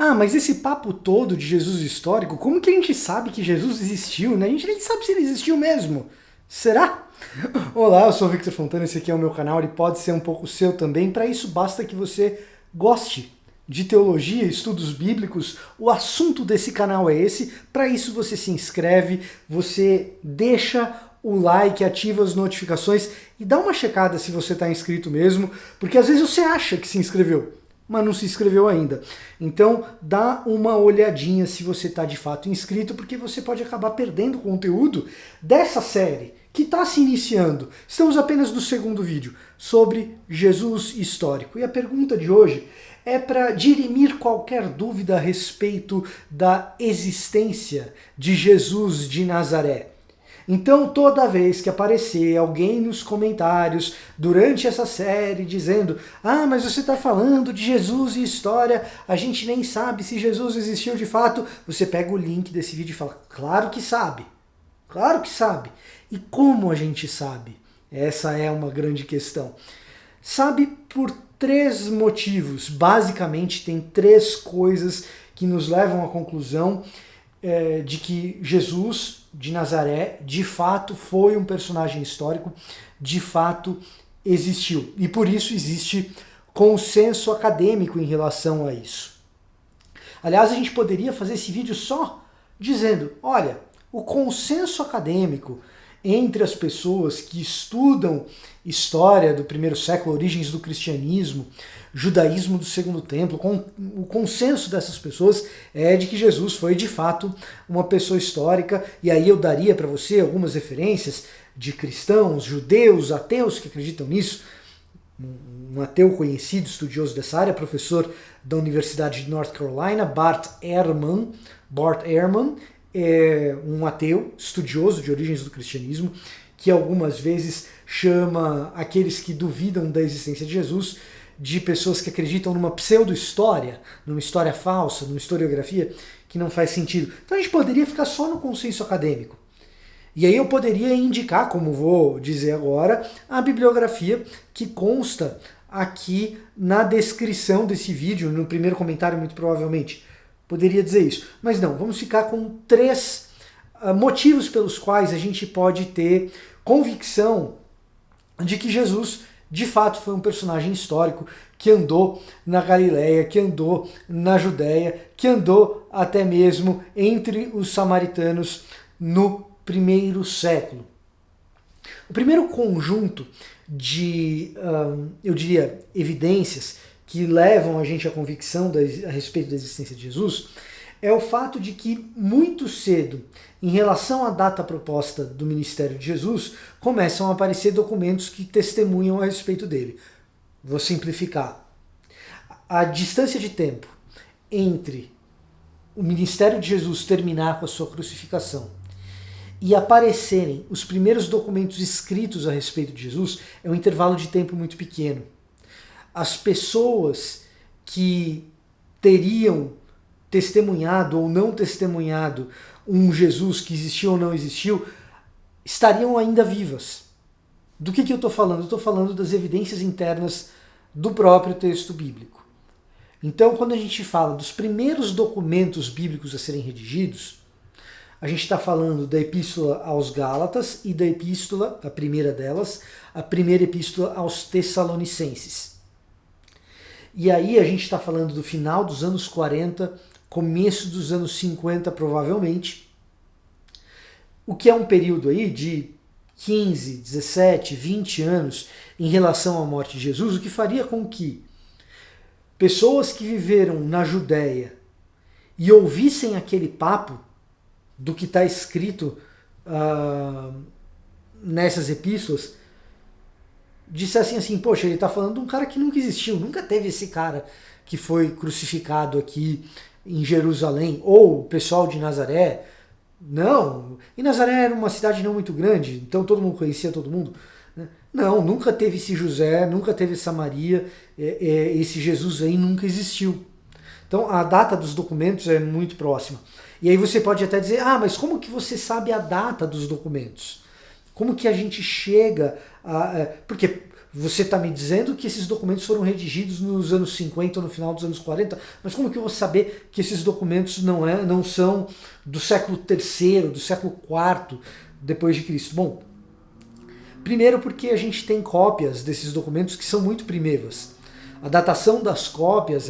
Ah, mas esse papo todo de Jesus histórico, como que a gente sabe que Jesus existiu, né? A gente nem sabe se ele existiu mesmo. Será? Olá, eu sou o Victor Fontana, esse aqui é o meu canal, ele pode ser um pouco seu também. Para isso basta que você goste de teologia, estudos bíblicos. O assunto desse canal é esse. Para isso você se inscreve, você deixa o like, ativa as notificações e dá uma checada se você está inscrito mesmo, porque às vezes você acha que se inscreveu, mas não se inscreveu ainda. Então dá uma olhadinha se você está de fato inscrito, porque você pode acabar perdendo o conteúdo dessa série que está se iniciando. Estamos apenas no segundo vídeo sobre Jesus histórico. E a pergunta de hoje é para dirimir qualquer dúvida a respeito da existência de Jesus de Nazaré. Então, toda vez que aparecer alguém nos comentários durante essa série dizendo ah, mas você está falando de Jesus e história, a gente nem sabe se Jesus existiu de fato, você pega o link desse vídeo e fala, claro que sabe, claro que sabe. E como a gente sabe? Essa é uma grande questão. Sabe por três motivos, basicamente tem três coisas que nos levam à conclusão de que Jesus de Nazaré de fato foi um personagem histórico, de fato existiu. E por isso existe consenso acadêmico em relação a isso. Aliás, a gente poderia fazer esse vídeo só dizendo, olha, o consenso acadêmico entre as pessoas que estudam história do primeiro século, origens do cristianismo, judaísmo do segundo templo, o consenso dessas pessoas é de que Jesus foi de fato uma pessoa histórica, e aí eu daria para você algumas referências de cristãos, judeus, ateus que acreditam nisso. Um ateu conhecido, estudioso dessa área, professor da Universidade de North Carolina, Bart Ehrman, é um ateu estudioso de origens do cristianismo, que algumas vezes chama aqueles que duvidam da existência de Jesus de pessoas que acreditam numa pseudo-história, numa história falsa, numa historiografia que não faz sentido. Então a gente poderia ficar só no consenso acadêmico. E aí eu poderia indicar, como vou dizer agora, a bibliografia que consta aqui na descrição desse vídeo, no primeiro comentário muito provavelmente. Poderia dizer isso. Mas não, vamos ficar com três motivos pelos quais a gente pode ter convicção de que Jesus de fato foi um personagem histórico que andou na Galileia, que andou na Judéia, que andou até mesmo entre os samaritanos no primeiro século. O primeiro conjunto de, eu diria, evidências que levam a gente à convicção a respeito da existência de Jesus é o fato de que muito cedo, em relação à data proposta do ministério de Jesus, começam a aparecer documentos que testemunham a respeito dele. Vou simplificar. A distância de tempo entre o ministério de Jesus terminar com a sua crucificação e aparecerem os primeiros documentos escritos a respeito de Jesus é um intervalo de tempo muito pequeno. As pessoas que teriam testemunhado ou não testemunhado um Jesus que existiu ou não existiu, estariam ainda vivas. Do que eu estou falando? Eu estou falando das evidências internas do próprio texto bíblico. Então, quando a gente fala dos primeiros documentos bíblicos a serem redigidos, a gente está falando da Epístola aos Gálatas e da Epístola, a primeira delas, a primeira Epístola aos Tessalonicenses. E aí a gente está falando do final dos anos 40, começo dos anos 50 provavelmente, o que é um período aí de 15, 17, 20 anos em relação à morte de Jesus, o que faria com que pessoas que viveram na Judéia e ouvissem aquele papo do que está escrito nessas epístolas, dissessem assim, poxa, ele está falando de um cara que nunca existiu, nunca teve esse cara que foi crucificado aqui em Jerusalém, ou o pessoal de Nazaré. Não, e Nazaré era uma cidade não muito grande, então todo mundo conhecia todo mundo. Não, nunca teve esse José, nunca teve essa Maria, esse Jesus aí nunca existiu. Então a data dos documentos é muito próxima. E aí você pode até dizer, ah, mas como que você sabe a data dos documentos? Como que a gente chega a... Porque você está me dizendo que esses documentos foram redigidos nos anos 50 ou no final dos anos 40, mas como que eu vou saber que esses documentos não são do século III, do século IV depois de Cristo? Bom, primeiro porque a gente tem cópias desses documentos que são muito primevas. A datação das cópias,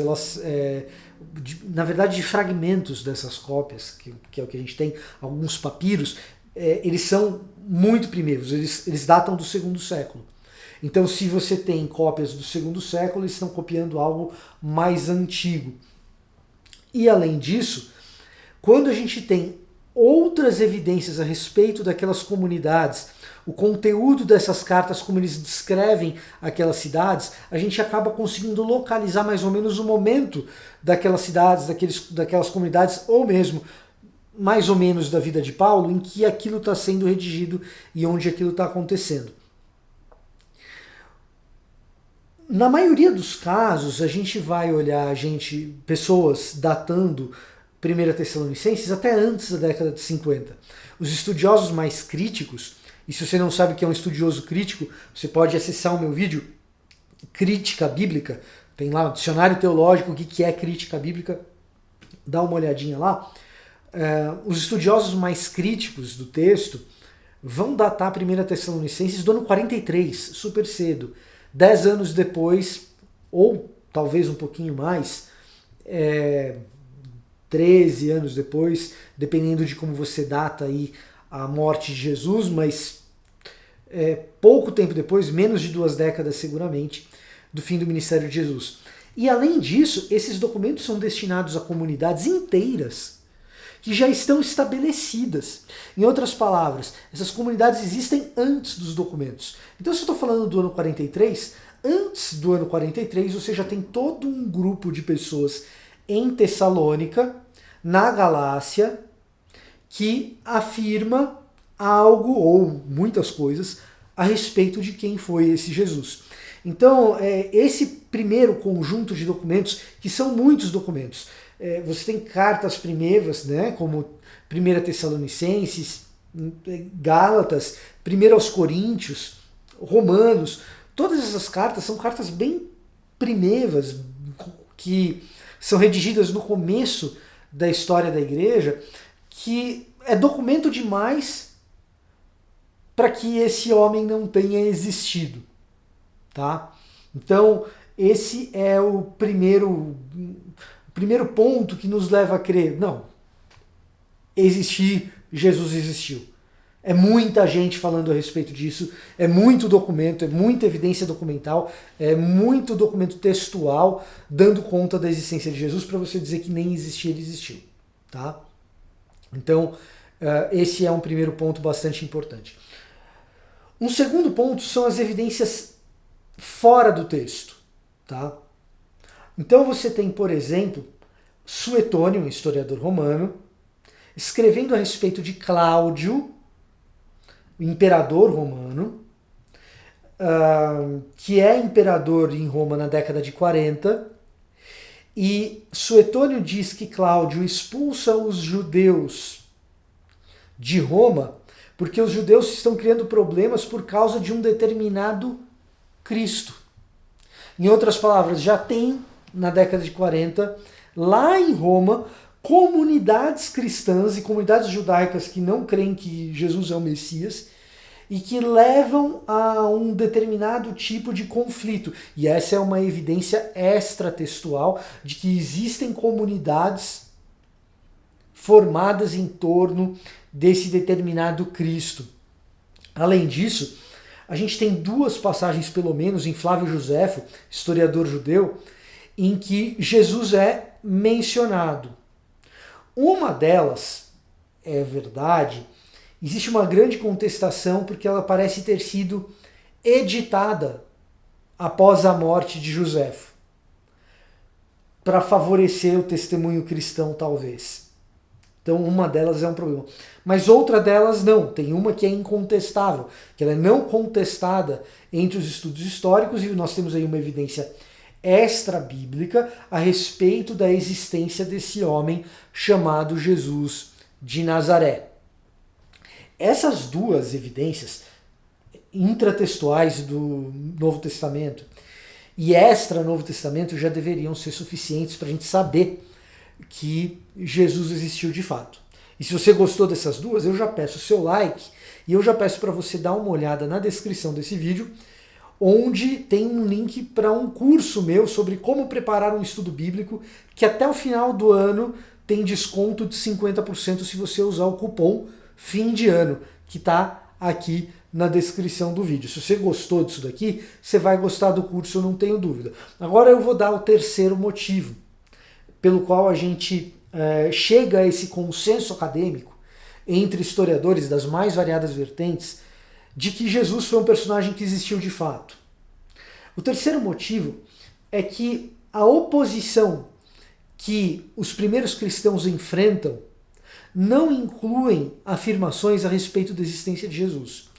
na verdade de fragmentos dessas cópias, que é o que a gente tem, alguns papiros, eles são muito primeiros, eles datam do segundo século. Então, se você tem cópias do segundo século, eles estão copiando algo mais antigo. E além disso, quando a gente tem outras evidências a respeito daquelas comunidades, o conteúdo dessas cartas, como eles descrevem aquelas cidades, a gente acaba conseguindo localizar mais ou menos o momento daquelas cidades, daquelas comunidades, ou mesmo mais ou menos da vida de Paulo, em que aquilo está sendo redigido e onde aquilo está acontecendo. Na maioria dos casos, a gente vai olhar pessoas datando 1 Tessalonicenses até antes da década de 50. Os estudiosos mais críticos, e se você não sabe o que é um estudioso crítico, você pode acessar o meu vídeo, Crítica Bíblica, tem lá o dicionário teológico, o que é crítica bíblica, dá uma olhadinha lá. Os estudiosos mais críticos do texto vão datar 1 Tessalonicenses do ano 43, super cedo. 10 anos depois, ou talvez um pouquinho mais, 13 anos depois, dependendo de como você data aí a morte de Jesus, mas pouco tempo depois, menos de 2 décadas seguramente, do fim do ministério de Jesus. E além disso, esses documentos são destinados a comunidades inteiras que já estão estabelecidas. Em outras palavras, essas comunidades existem antes dos documentos. Então, se eu estou falando do ano 43, antes do ano 43 você já tem todo um grupo de pessoas em Tessalônica, na Galácia, que afirma algo, ou muitas coisas, a respeito de quem foi esse Jesus. Então, esse primeiro conjunto de documentos, que são muitos documentos, você tem cartas primevas, né, como 1 Tessalonicenses, Gálatas, 1 aos Coríntios, Romanos. Todas essas cartas são cartas bem primevas, que são redigidas no começo da história da igreja, que é documento demais para que esse homem não tenha existido. Tá? Então, esse é o primeiro ponto que nos leva a crer, não, Jesus existiu. É muita gente falando a respeito disso, é muito documento, é muita evidência documental, é muito documento textual dando conta da existência de Jesus para você dizer que nem existia, ele existiu. Tá? Então, esse é um primeiro ponto bastante importante. Um segundo ponto são as evidências fora do texto. Tá? Então você tem, por exemplo, Suetônio, um historiador romano, escrevendo a respeito de Cláudio, o imperador romano, que é imperador em Roma na década de 40, e Suetônio diz que Cláudio expulsa os judeus de Roma porque os judeus estão criando problemas por causa de um determinado Cristo. Em outras palavras, já tem, na década de 40, lá em Roma, comunidades cristãs e comunidades judaicas que não creem que Jesus é o Messias e que levam a um determinado tipo de conflito. E essa é uma evidência extratextual de que existem comunidades formadas em torno desse determinado Cristo. Além disso, a gente tem 2 passagens, pelo menos, em Flávio Joséfo, historiador judeu, em que Jesus é mencionado. Uma delas é verdade, existe uma grande contestação porque ela parece ter sido editada após a morte de Joséfo, para favorecer o testemunho cristão, talvez. Então uma delas é um problema. Mas outra delas não. Tem uma que é incontestável, que ela é não contestada entre os estudos históricos, e nós temos aí uma evidência extra-bíblica a respeito da existência desse homem chamado Jesus de Nazaré. Essas 2 evidências, intratextuais do Novo Testamento e extra Novo Testamento já deveriam ser suficientes para a gente saber que Jesus existiu de fato. E se você gostou dessas duas, eu já peço o seu like e eu já peço para você dar uma olhada na descrição desse vídeo, onde tem um link para um curso meu sobre como preparar um estudo bíblico, que até o final do ano tem desconto de 50% se você usar o cupom fim de ano, que está aqui na descrição do vídeo. Se você gostou disso daqui, você vai gostar do curso, eu não tenho dúvida. Agora eu vou dar o terceiro motivo pelo qual a gente chega a esse consenso acadêmico entre historiadores das mais variadas vertentes de que Jesus foi um personagem que existiu de fato. O terceiro motivo é que a oposição que os primeiros cristãos enfrentam não incluem afirmações a respeito da existência de Jesus.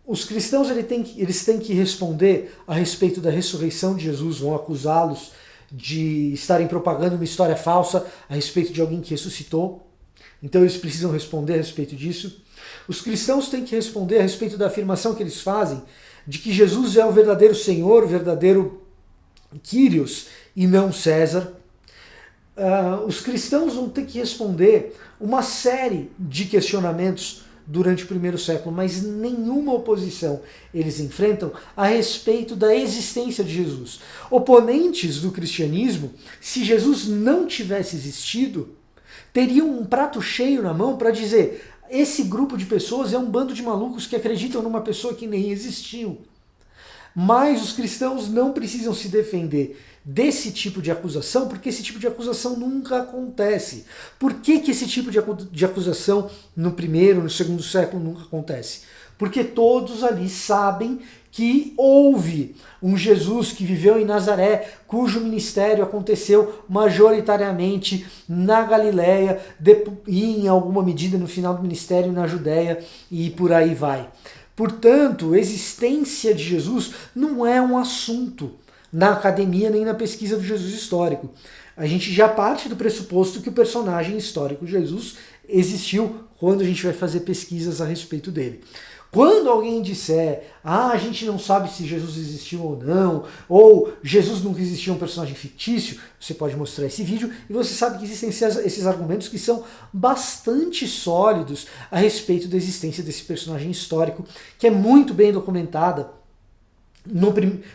Os cristãos eles têm que responder a respeito da ressurreição de Jesus, vão acusá-los de estarem propagando uma história falsa a respeito de alguém que ressuscitou. Então eles precisam responder a respeito disso. Os cristãos têm que responder a respeito da afirmação que eles fazem de que Jesus é o verdadeiro Senhor, o verdadeiro Kyrios e não César. Os cristãos vão ter que responder uma série de questionamentos durante o primeiro século, mas nenhuma oposição eles enfrentam a respeito da existência de Jesus. Oponentes do cristianismo, se Jesus não tivesse existido, teriam um prato cheio na mão para dizer: esse grupo de pessoas é um bando de malucos que acreditam numa pessoa que nem existiu. Mas os cristãos não precisam se defender desse tipo de acusação, porque esse tipo de acusação nunca acontece. Por que esse tipo de acusação no primeiro, no segundo século nunca acontece? Porque todos ali sabem que houve um Jesus que viveu em Nazaré, cujo ministério aconteceu majoritariamente na Galileia e em alguma medida no final do ministério na Judéia e por aí vai. Portanto, a existência de Jesus não é um assunto na academia nem na pesquisa do Jesus histórico. A gente já parte do pressuposto que o personagem histórico Jesus existiu quando a gente vai fazer pesquisas a respeito dele. Quando alguém disser, a gente não sabe se Jesus existiu ou não, ou Jesus nunca existiu, um personagem fictício, você pode mostrar esse vídeo e você sabe que existem esses argumentos que são bastante sólidos a respeito da existência desse personagem histórico, que é muito bem documentada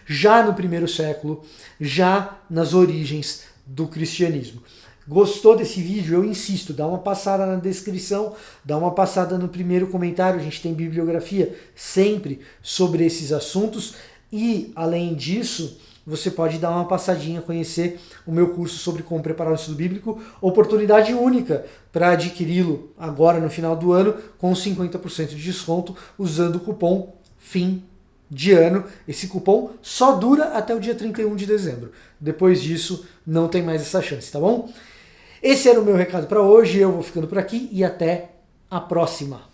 já no primeiro século, já nas origens do cristianismo. Gostou desse vídeo? Eu insisto, dá uma passada na descrição, dá uma passada no primeiro comentário, a gente tem bibliografia sempre sobre esses assuntos e, além disso, você pode dar uma passadinha, conhecer o meu curso sobre como preparar o estudo bíblico, oportunidade única para adquiri-lo agora no final do ano com 50% de desconto usando o cupom FIM de ano. Esse cupom só dura até o dia 31 de dezembro. Depois disso, não tem mais essa chance, tá bom? Esse era o meu recado para hoje, eu vou ficando por aqui e até a próxima.